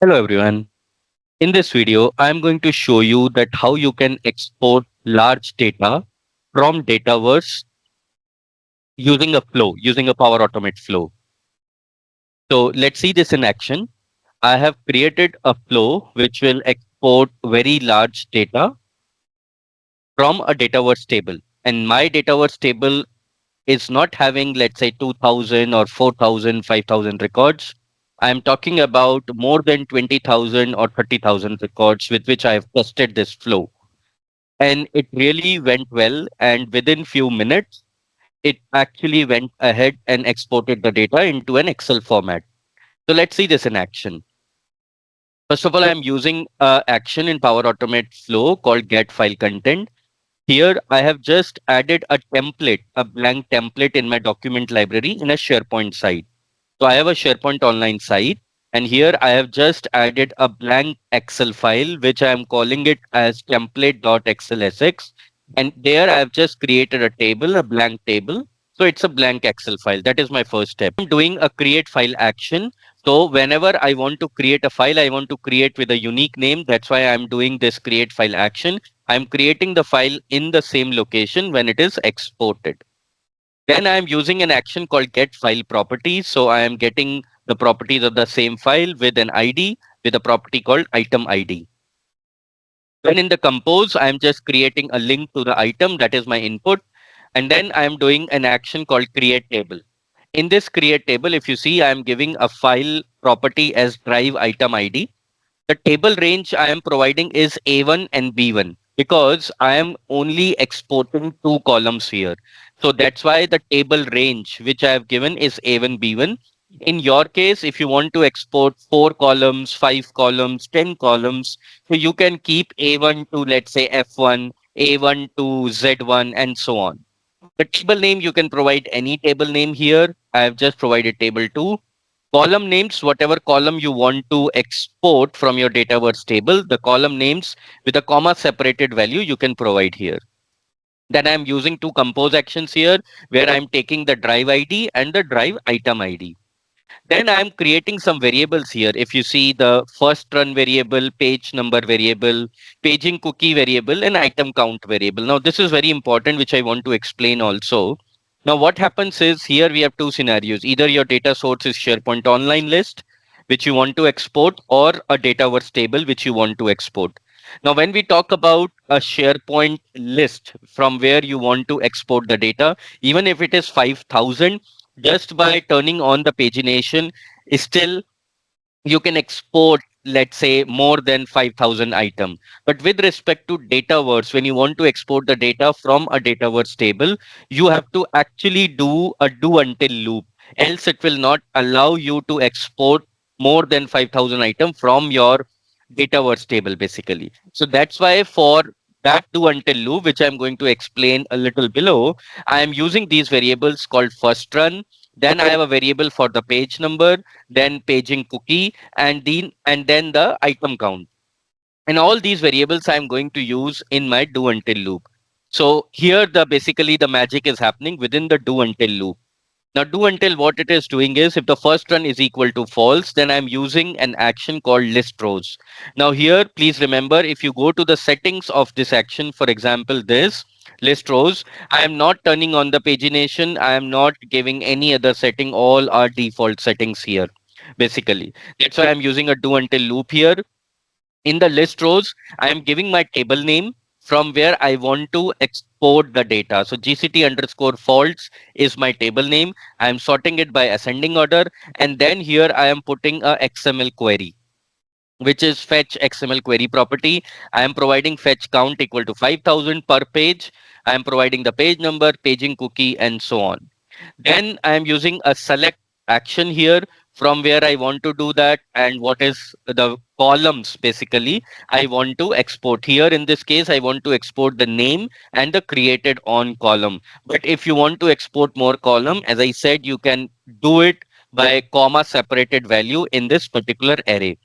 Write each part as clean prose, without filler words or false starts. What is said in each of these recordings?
Hello everyone. In this video, I'm going to show you that how you can export large data from Dataverse using a flow, using a Power Automate flow. So let's see this in action. I have created a flow which will export very large data from a Dataverse table. And my Dataverse table is not having, let's say, 2000 or 4000, 5000 records. I'm talking about more than 20,000 or 30,000 records with which I have tested this flow. And it really went well. And within few minutes, it actually went ahead and exported the data into an Excel format. So let's see this in action. First of all, I'm using action in Power Automate flow called get file content. Here, I have just added a template, a blank template in my document library in a SharePoint site. So I have a SharePoint online site, and here I have just added a blank Excel file, which I am calling it as template.excelsx. And there I have just created a table, a blank table. So it's a blank Excel file. That is my first step. I'm doing a create file action. So whenever I want to create a file, I want to create with a unique name. That's why I'm doing this create file action. I'm creating the file in the same location when it is exported. Then I am using an action called get file properties. So I am getting the properties of the same file with an ID with a property called item ID. Then in the compose, I am just creating a link to the item that is my input. And then I am doing an action called create table. In this create table, if you see, I am giving a file property as drive item ID. The table range I am providing is A1 and B1 because I am only exporting two columns here. So that's why the table range which I have given is A1, B1. In your case, if you want to export four columns, five columns, 10 columns, so you can keep A1 to, let's say, F1, A1 to Z1, and so on. The table name, you can provide any table name here. I have just provided table 2. Column names, whatever column you want to export from your Dataverse table, the column names with a comma separated value you can provide here. Then I'm using two compose actions here where I'm taking the drive ID and the drive item ID. Then I'm creating some variables here. If you see the first run variable, page number variable, paging cookie variable, and item count variable. Now, this is very important, which I want to explain also. Now, what happens is here we have two scenarios. Either your data source is SharePoint online list, which you want to export, or a Dataverse table, which you want to export. Now, when we talk about a SharePoint list from where you want to export the data, even if it is 5,000, just by turning on the pagination, still you can export, let's say, more than 5,000 item. But with respect to Dataverse, when you want to export the data from a Dataverse table, you have to actually do a do until loop, else it will not allow you to export more than 5,000 item from your Dataverse table basically. So that's why for that do until loop, which I'm going to explain a little below, I am using these variables called first run. Then I have a variable for the page number, then paging cookie, and then the item count. And all these variables I'm going to use in my do until loop. So here the basically the magic is happening within the do until loop. Now, do until what it is doing is if the first run is equal to false, then I'm using an action called list rows. Now, here, please remember if you go to the settings of this action, for example, this list rows, I am not turning on the pagination. I am not giving any other setting. All are default settings here, basically. That's why I'm using a do until loop here. In the list rows, I am giving my table name from where I want to export the data. So GCT underscore faults is my table name. I am sorting it by ascending order. And then here I am putting a XML query, which is fetch XML query property. I am providing fetch count equal to 5,000 per page. I am providing the page number, paging cookie, and so on. Then I am using a select action here from where I want to do that and what is the columns basically I want to export. Here in this case, I want to export the name and the created on column. But if you want to export more column, as I said, you can do it by comma separated value in this particular array.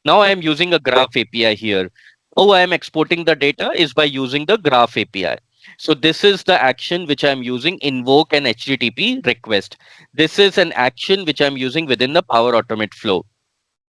Now I am using a graph API here. How I am exporting the data is by using the graph API. So this is the action which I'm using, invoke an HTTP request. This is an action which I'm using within the Power Automate flow.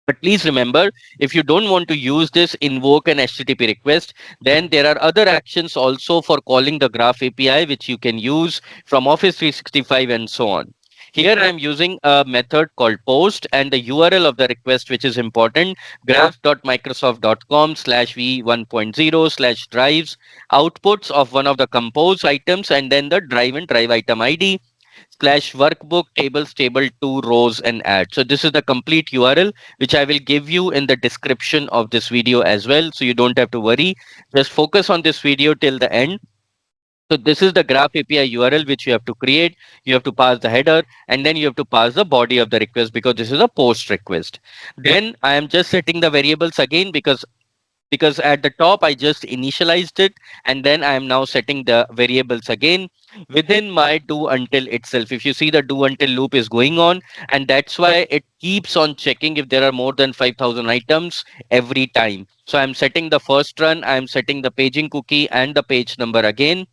But please remember, if you don't want to use this invoke an HTTP request, then there are other actions also for calling the Graph API, which you can use from Office 365 and so on. Here I am using a method called post and the URL of the request, which is important, graph.microsoft.com/v1.0/drives, outputs of one of the compose items, and then the drive and drive item ID slash workbook tables table 2 rows and add. So this is the complete URL which I will give you in the description of this video as well. So you don't have to worry. Just focus on this video till the end. So this is the Graph API URL which you have to create. You have to pass the header and then you have to pass the body of the request because this is a post request. Then I am just setting the variables again because at the top I just initialized it and then I am now setting the variables again within my do until itself. If you see, the do until loop is going on, and that's why it keeps on checking if there are more than 5,000 items every time. So I'm setting the first run, I'm setting the paging cookie and the page number again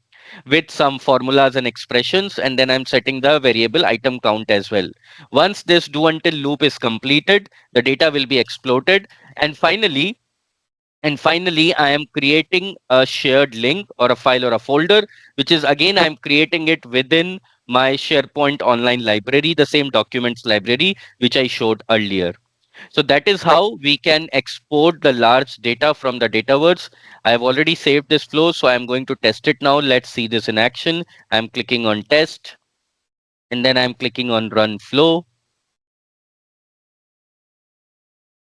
with some formulas and expressions, and then I'm setting the variable item count as well. Once this do until loop is completed, the data will be exploded, and finally, I am creating a shared link or a file or a folder, which is again, I'm creating it within my SharePoint online library, the same documents library, which I showed earlier. So that is how we can export the large data from the Dataverse. I have already saved this flow, so I'm going to test it now. Let's see this in action. I'm clicking on test and then I'm clicking on run flow.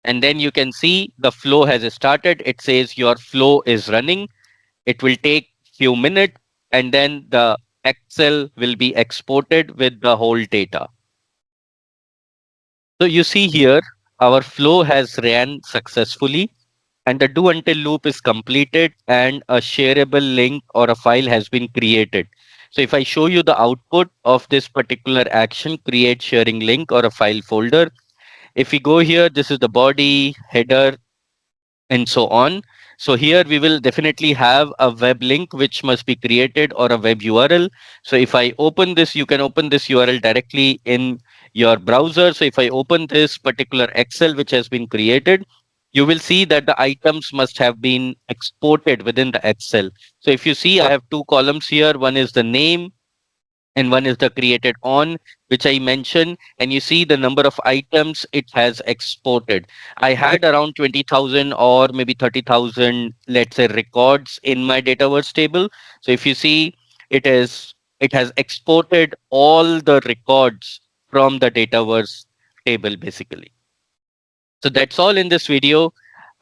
And then you can see the flow has started. It says your flow is running. It will take few minutes and then the Excel will be exported with the whole data. So you see here, our flow has ran successfully and the do until loop is completed and a shareable link or a file has been created. So if I show you the output of this particular action, create sharing link or a file folder, if we go here, this is the body, header, and so on. So here we will definitely have a web link which must be created or a web URL. So if I open this, you can open this URL directly in your browser. So if I open this particular Excel which has been created, you will see that the items must have been exported within the Excel. So if you see, I have two columns here. One is the name and one is the created on, which I mentioned, and you see the number of items it has exported. I had around 20,000 or maybe 30,000, let's say, records in my Dataverse table. So if you see, it has exported all the records from the Dataverse table basically. So that's all in this video.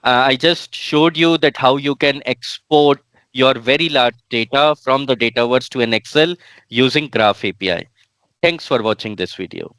I just showed you that how you can export your very large data from the Dataverse to an Excel using Graph API. Thanks for watching this video.